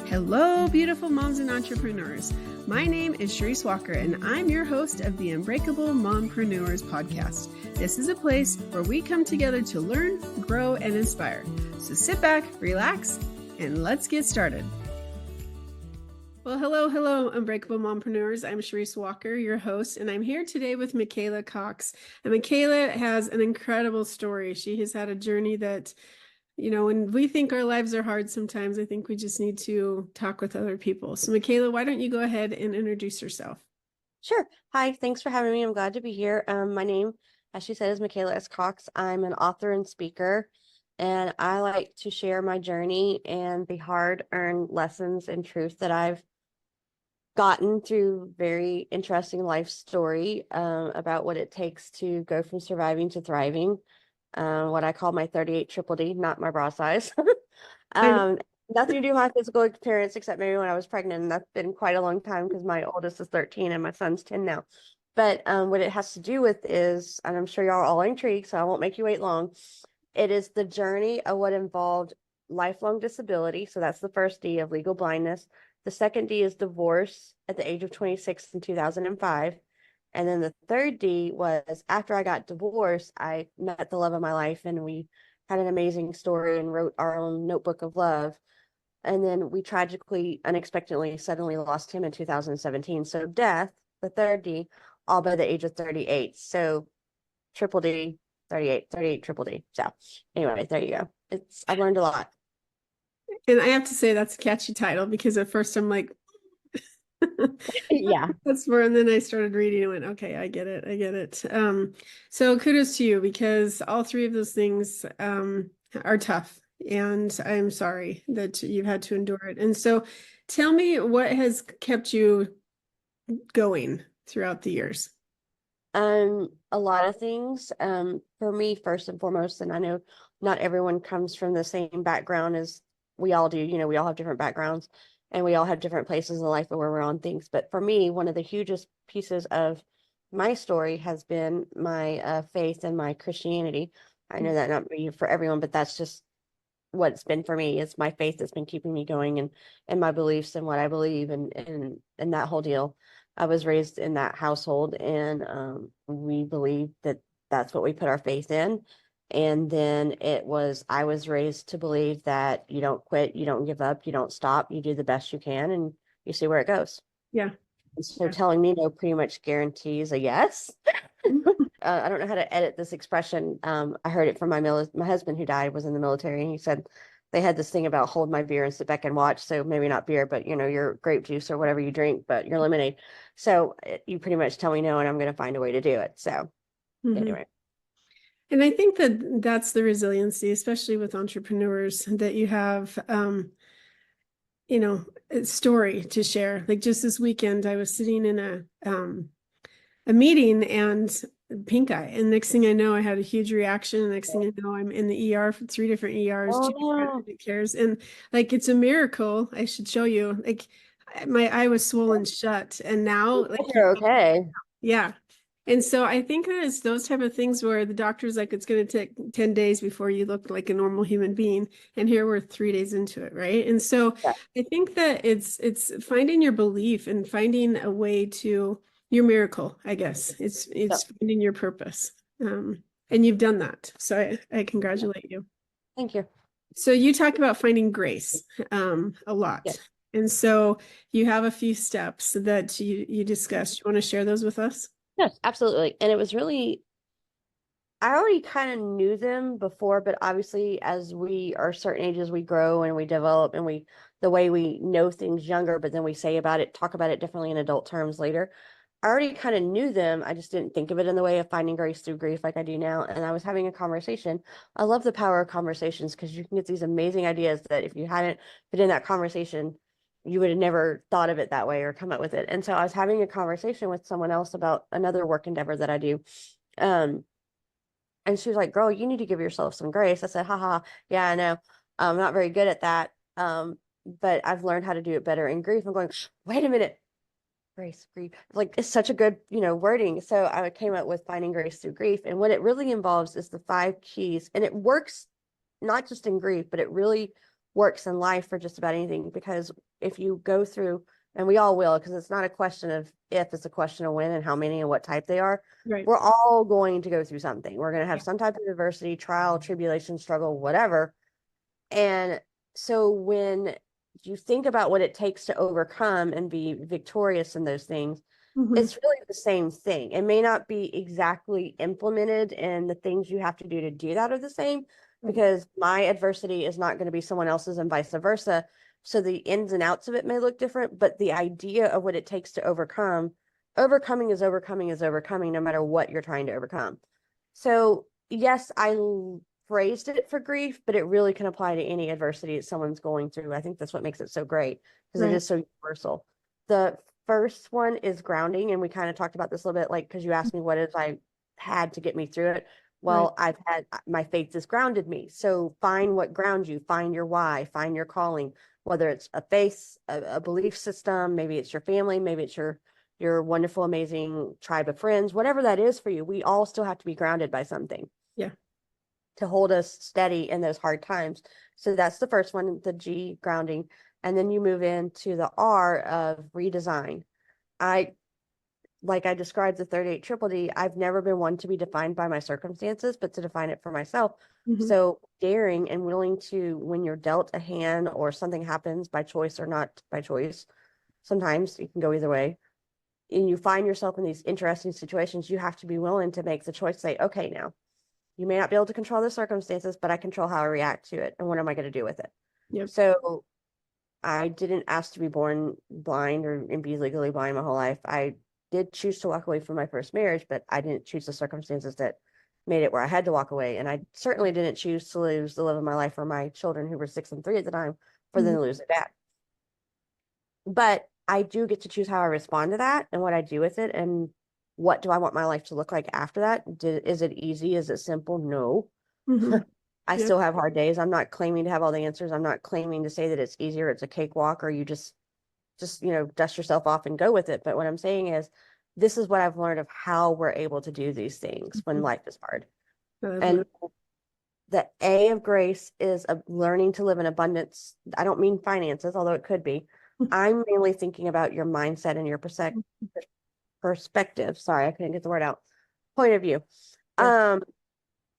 Hello, beautiful moms and entrepreneurs. My name is Sharice Walker, and I'm your host of the Unbreakable Mompreneurs podcast. This is a place where we come together to learn, grow, and inspire. So sit back, relax, and let's get started. Well, hello, Unbreakable Mompreneurs. I'm Sharice Walker, your host, and I'm here today with Michaela Cox. And Michaela has an incredible story. She has had a journey that, you know, when we think our lives are hard sometimes, I think we just need to talk with other people. So Michaela, why don't you go ahead and introduce yourself? Sure. Hi, thanks for having me. I'm glad to be here. My name, as she said, is Michaela S. Cox. I'm an author and speaker, and I like to share my journey and the hard-earned lessons and truth that I've gotten through very interesting life story about what it takes to go from surviving to thriving. What I call my 38 triple D, not my bra size. Nothing to do with my physical appearance except maybe when I was pregnant, and that's been quite a long time because my oldest is 13 and my son's 10 now. But what it has to do with is, and I'm sure y'all are all intrigued, so I won't make you wait long. It is the journey of what involved lifelong disability. So that's the first D of legal blindness. The second D is divorce at the age of 26 in 2005. And then the third D was after I got divorced, I met the love of my life, and we had an amazing story and wrote our own notebook of love. And then we tragically, unexpectedly, suddenly lost him in 2017. So death, the third D, all by the age of 38. So triple D, 38 triple D. So anyway, there you go. I've learned a lot. And I have to say that's a catchy title because at first I'm like, yeah, that's where, and then I started reading and went, okay, I get it. So kudos to you because all three of those things are tough, and I'm sorry that you've had to endure it. And so tell me what has kept you going throughout the years. A lot of things. For me, first and foremost, and I know not everyone comes from the same background as we all do. You know, we all have different backgrounds and we all have different places in life where we're on things. But for me, one of the hugest pieces of my story has been my faith and my Christianity. I know that not be for everyone, but that's just what it's been for me. It's my faith that's been keeping me going, and my beliefs and what I believe and that whole deal. I was raised in that household, and we believe that that's what we put our faith in. And then I was raised to believe that you don't quit, you don't give up, you don't stop, you do the best you can, and you see where it goes. Yeah. And so telling me no pretty much guarantees a yes. I don't know how to edit this expression. I heard it from my husband who died, was in the military, and he said they had this thing about hold my beer and sit back and watch. So maybe not beer, but your grape juice or whatever you drink, but your lemonade. So you pretty much tell me no, and I'm going to find a way to do it. So anyway. And I think that that's the resiliency, especially with entrepreneurs, that you have, a story to share. Like just this weekend, I was sitting in a meeting and pink eye, and next thing I know, I had a huge reaction. And next thing I know, I'm in the ER for 3 different ERs, 2 different cares, and like it's a miracle. I should show you. Like my eye was swollen shut, and now like you're okay. Yeah. And so I think that it's those type of things where the doctor's like, it's going to take 10 days before you look like a normal human being. And here we're 3 days into it. Right. And so I think that it's finding your belief and finding a way to your miracle, I guess. It's finding your purpose. And you've done that. So I congratulate you. Thank you. So you talk about finding grace a lot. Yes. And so you have a few steps that you discussed. You want to share those with us? Yes, absolutely. And it was really, I already kind of knew them before, but obviously as we are certain ages, we grow and we develop, and the way we know things younger, but then we talk about it differently in adult terms later. I already kind of knew them. I just didn't think of it in the way of finding grace through grief like I do now. And I was having a conversation. I love the power of conversations because you can get these amazing ideas that if you hadn't been in that conversation, you would have never thought of it that way or come up with it. And so I was having a conversation with someone else about another work endeavor that I do. And she was like, girl, you need to give yourself some grace. I said, haha, yeah, I know. I'm not very good at that. But I've learned how to do it better in grief. I'm going, wait a minute. Grace, grief. Like it's such a good, wording. So I came up with finding grace through grief. And what it really involves is the 5 keys. And it works not just in grief, but it really works in life for just about anything, because if you go through, and we all will, because it's not a question of if, it's a question of when and how many and what type they are. Right. We're all going to go through something. We're going to have some type of adversity, trial, tribulation, struggle, whatever. And so when you think about what it takes to overcome and be victorious in those things, it's really the same thing. It may not be exactly implemented, and the things you have to do that are the same, because my adversity is not going to be someone else's and vice versa. So the ins and outs of it may look different, but the idea of what it takes to overcoming is overcoming no matter what you're trying to overcome. So yes, I phrased it for grief, but it really can apply to any adversity that someone's going through. I think that's what makes it so great, because it is so universal. The first one is grounding, and we kind of talked about this a little bit, like, because you asked me what if I had to get me through it. Well, I've had, my faith has grounded me. So find what grounds you, find your why, find your calling, whether it's a faith, a belief system, maybe it's your family, maybe it's your wonderful, amazing tribe of friends, whatever that is for you. We all still have to be grounded by something. Yeah. To hold us steady in those hard times. So that's the first one, the G, grounding. And then you move into the R of redesign. Like I described the 38 triple D, I've never been one to be defined by my circumstances, but to define it for myself. So daring and willing to, when you're dealt a hand or something happens by choice or not by choice, sometimes it can go either way, and you find yourself in these interesting situations, you have to be willing to make the choice, say, okay, now you may not be able to control the circumstances, but I control how I react to it. And what am I going to do with it? Yep. So I didn't ask to be born blind and be legally blind my whole life. I did choose to walk away from my first marriage, but I didn't choose the circumstances that made it where I had to walk away. And I certainly didn't choose to lose the love of my life for my children, who were 6 and 3 at the time, for them to lose their dad. But I do get to choose how I respond to that and what I do with it, and what do I want my life to look like after that? Is it easy? Is it simple? No. I still have hard days. I'm not claiming to have all the answers. I'm not claiming to say that it's easier, it's a cakewalk, or you just dust yourself off and go with it. But what I'm saying is, this is what I've learned of how we're able to do these things when life is hard. And the A of grace is learning to live in abundance. I don't mean finances, although it could be. I'm mainly thinking about your mindset and your perspective. Sorry, I couldn't get the word out. Point of view.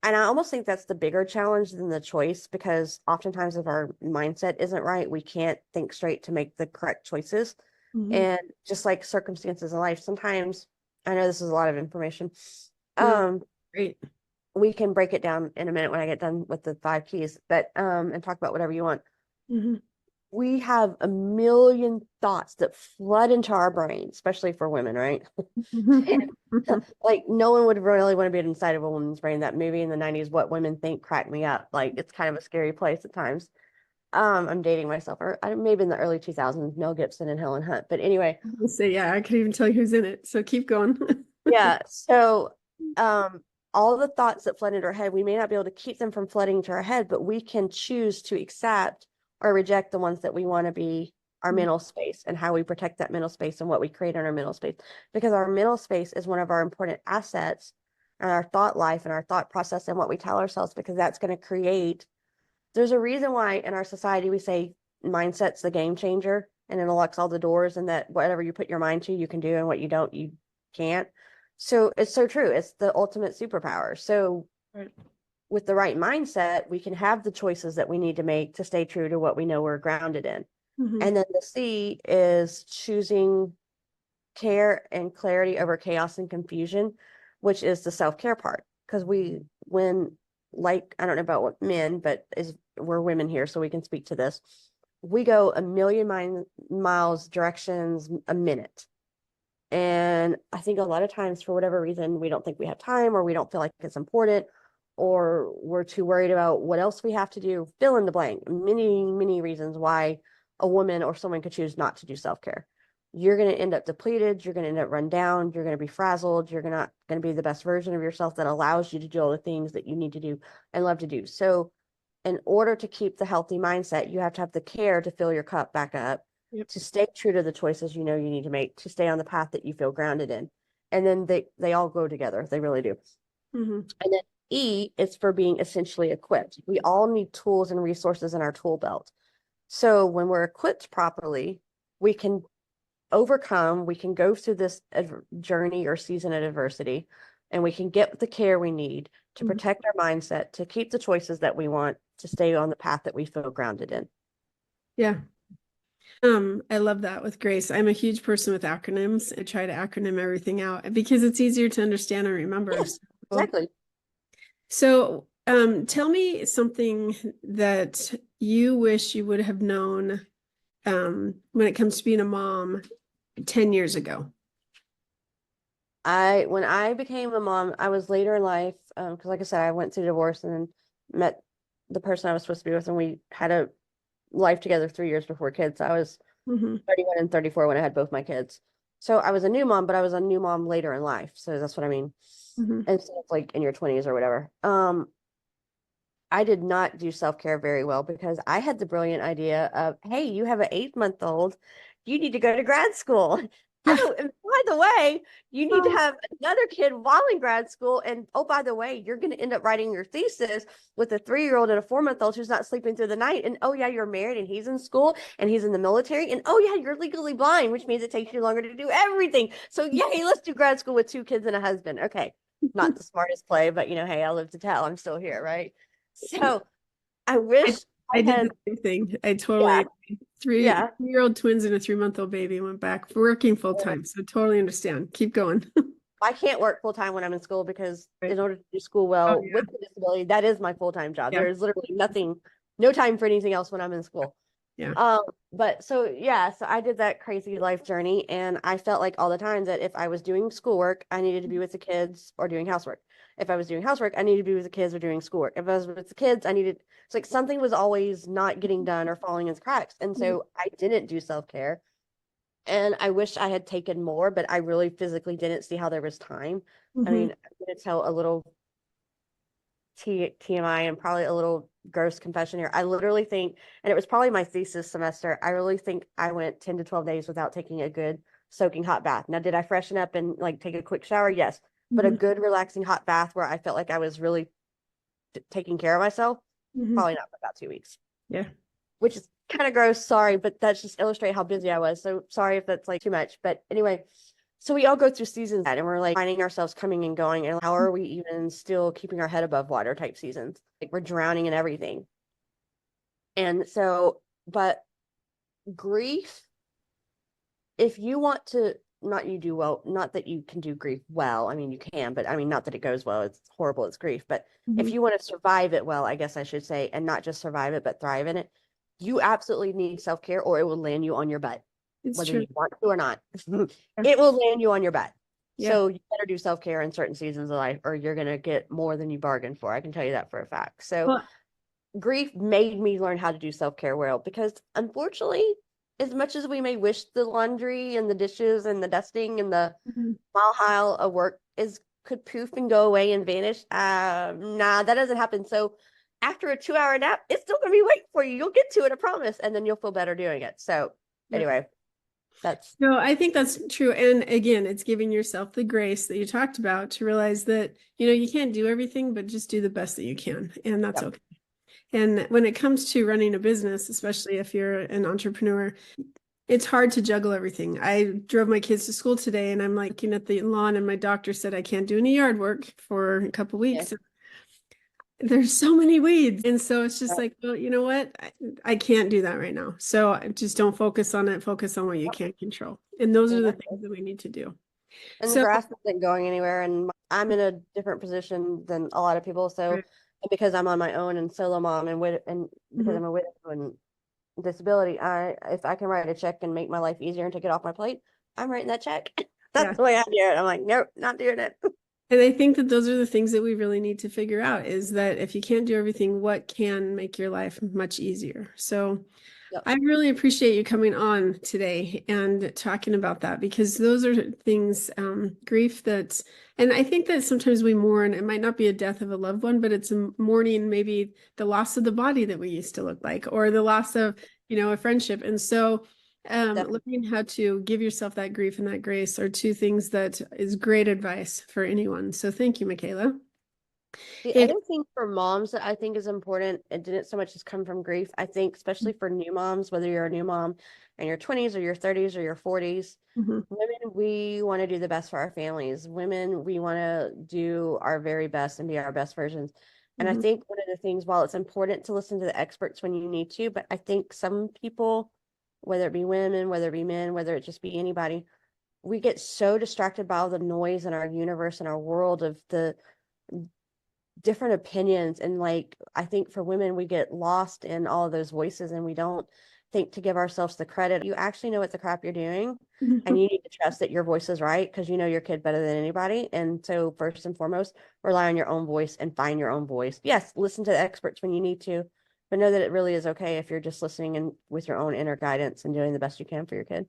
And I almost think that's the bigger challenge than the choice, because oftentimes if our mindset isn't right, we can't think straight to make the correct choices. And just like circumstances in life, sometimes, I know this is a lot of information. Great. We can break it down in a minute when I get done with the 5 keys, but and talk about whatever you want. We have a million thoughts that flood into our brain, especially for women, right? Like, no one would really want to be inside of a woman's brain. That movie in the 90s, What Women Think, cracked me up. Like, it's kind of a scary place at times. I'm dating myself, or maybe in the early 2000s, Mel Gibson and Helen Hunt. But anyway. So yeah, I could even tell you who's in it. So keep going. Yeah. So all the thoughts that flood into our head, we may not be able to keep them from flooding into our head, but we can choose to accept or reject the ones that we want to be our mental space, and how we protect that mental space and what we create in our mental space. Because our mental space is one of our important assets, and our thought life and our thought process and what we tell ourselves, because that's going to create, there's a reason why in our society we say mindset's the game changer, and it unlocks all the doors, and that whatever you put your mind to, you can do, and what you don't, you can't. So it's so true. It's the ultimate superpower. So with the right mindset, we can have the choices that we need to make to stay true to what we know we're grounded in. And then the C is choosing care and clarity over chaos and confusion, which is the self-care part. Because like, I don't know about what men, but we're women here, so we can speak to this. We go a million miles directions a minute. And I think a lot of times, for whatever reason, we don't think we have time, or we don't feel like it's important, or we're too worried about what else we have to do. Fill in the blank. Many, many reasons why a woman or someone could choose not to do self-care. You're going to end up depleted. You're going to end up run down. You're going to be frazzled. You're not going to be the best version of yourself that allows you to do all the things that you need to do and love to do. So in order to keep the healthy mindset, you have to have the care to fill your cup back up, to stay true to the choices you know you need to make, to stay on the path that you feel grounded in. And then they all go together. They really do. And then E is for being essentially equipped. We all need tools and resources in our tool belt. So when we're equipped properly, we can overcome, we can go through this journey or season of adversity, and we can get the care we need to Mhm. protect our mindset, to keep the choices that we want, to stay on the path that we feel grounded in. Yeah. I love that with Grace. I'm a huge person with acronyms. I try to acronym everything out because it's easier to understand and remember. Yes, exactly. So, tell me something that you wish you would have known when it comes to being a mom 10 years ago. When I became a mom, I was later in life, because like I said, I went through divorce and then met the person I was supposed to be with, and we had a life together 3 years before kids. I was Mm-hmm. 31 and 34 when I had both my kids. So I was a new mom, but I was a new mom later in life. So that's what I mean. Mm-hmm. Instead of like in your 20s or whatever. I did not do self-care very well because I had the brilliant idea of, hey, you have an 8-month-old, you need to go to grad school. Yeah. Oh, and by the way, you need to Oh, have another kid while in grad school. And oh, by the way, you're going to end up writing your thesis with a 3-year-old and a 4-month-old who's not sleeping through the night. And oh, yeah, you're married and he's in school and he's in the military. And oh, yeah, you're legally blind, which means it takes you longer to do everything. So, yay, let's do grad school with 2 kids and a husband. Okay. Not the smartest play, but hey, I live to tell. I'm still here, right? So I I, wish I I did had, the same thing. I yeah, totally, three yeah. year-old twins and a 3-month-old baby went back working full time. So totally understand. Keep going. I can't work full time when I'm in school because Right. in order to do school Oh, well yeah. with the disability, that is my full-time job. Yeah. There is literally nothing, no time for anything else when I'm in school. Yeah. But so yeah, so I did that crazy life journey, and I felt like all the time that if I was doing schoolwork, I needed to be with the kids or doing housework. If I was doing housework, I needed to be with the kids or doing schoolwork. If I was with the kids, it's like something was always not getting done or falling into cracks. And so I didn't do self-care. And I wish I had taken more, but I really physically didn't see how there was time. I Mm-hmm. mean, I'm going to tell a little TMI and probably a little gross confession here. I literally think, and it was probably my thesis semester, I really think I went 10 to 12 days without taking a good soaking hot bath. Now, did I freshen up and like take a quick shower? Yes. But a Mm-hmm. good relaxing hot bath where I felt like I was really taking care of myself, Mm-hmm. probably not for about 2 weeks, Yeah. which is kind of gross. Sorry, but that's just illustrate how busy I was. So sorry if that's like too much. But anyway, so we all go through seasons and we're like finding ourselves coming and going. And how are we even still keeping our head above water type seasons? Like we're drowning in everything. And so, but grief, if you want to, not you do well, not that you can do grief well. I mean, you can, but I mean, not that it goes well. It's horrible. It's grief. But Mm-hmm. if you want to survive it well, I guess I should say, and not just survive it, but thrive in it, you absolutely need self care or it will land you on your butt, It's whether true. you want to or not. Yeah. It will land you on your butt. Yeah. So you better do self care in certain seasons of life or you're going to get more than you bargained for. I can tell you that for a fact. So Well, grief made me learn how to do self care well because unfortunately, as much as we may wish the laundry and the dishes and the dusting and the mhm. mile of work is could poof and go away and vanish, nah, that doesn't happen. So after a 2-hour nap, it's still gonna be waiting for you. You'll get to it, I promise, and then you'll feel better doing it. So Yeah. anyway, that's No, I think that's true. And again, it's giving yourself the grace that you talked about to realize that, you can't do everything, but just do the best that you can. And that's yep. okay. And when it comes to running a business, especially if you're an entrepreneur, it's hard to juggle everything. I drove my kids to school today and I'm like looking at the lawn and my doctor said I can't do any yard work for a couple Yeah. weeks. There's so many weeds. And so it's just Yep. like, well, you know what? I can't do that right now. So just don't focus on it. Focus on what you can control. And those are the Exactly. things that we need to do. And the So, grass isn't going anywhere, and I'm in a different position than a lot of people. So right. because I'm on my own and solo mom and because Mhm. I'm a widow and disability, if I can write a check and make my life easier and take it off my plate, I'm writing that check. Yeah. That's the way I do it. I'm like, nope, not doing it. And I think that those are the things that we really need to figure out is that if you can't do everything, what can make your life much easier? So Yep. I really appreciate you coming on today and talking about that because those are things, grief that's, and I think that sometimes we mourn, it might not be a death of a loved one, but it's a mourning, maybe the loss of the body that we used to look like, or the loss of, a friendship. And so Definitely. learning how to give yourself that grief and that grace are two things that is great advice for anyone. So thank you, Michaela. The It, other thing for moms that I think is important, it didn't so much just come from grief. I think, especially for new moms, whether you're a new mom in your 20s or your 30s or your 40s, Mhm, women, we want to do the best for our families. Women, we want to do our very best and be our best versions. And I mhm, think one of the things, while it's important to listen to the experts when you need to, but I think some people, whether it be women, whether it be men, whether it just be anybody, we get so distracted by all the noise in our universe and our world of the different opinions. And like, I think for women, we get lost in all of those voices and we don't think to give ourselves the credit. You actually know what the crap you're doing, and mhm. you need to trust that your voice is right because you know your kid better than anybody. And so, first and foremost, rely on your own voice and find your own voice. Yes, listen to the experts when you need to, but know that it really is okay if you're just listening and with your own inner guidance and doing the best you can for your kid.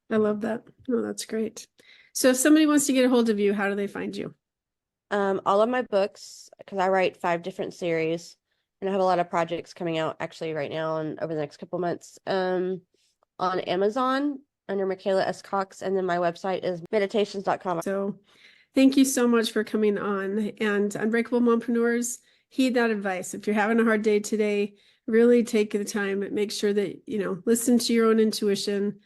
I love that. Oh, that's great. So if somebody wants to get a hold of you, how do they find you? All of my books, because I write 5 different series, and I have a lot of projects coming out actually right now and over the next couple months. On Amazon under Michaela S. Cox, and then my website is meditations.com. So thank you so much for coming on. And Unbreakable Mompreneurs, heed that advice. If you're having a hard day today, really take the time, make sure that, listen to your own intuition,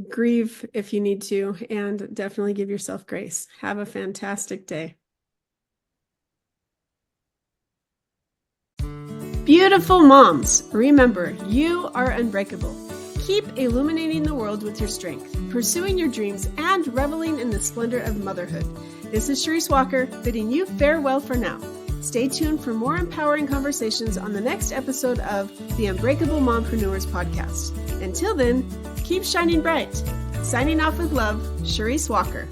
grieve if you need to, and definitely give yourself grace. Have a fantastic day. Beautiful moms, remember, you are unbreakable. Keep illuminating the world with your strength, pursuing your dreams, and reveling in the splendor of motherhood. This is Sharice Walker, bidding you farewell for now. Stay tuned for more empowering conversations on the next episode of the Unbreakable Mompreneurs podcast. Until then, keep shining bright. Signing off with love, Sharice Walker.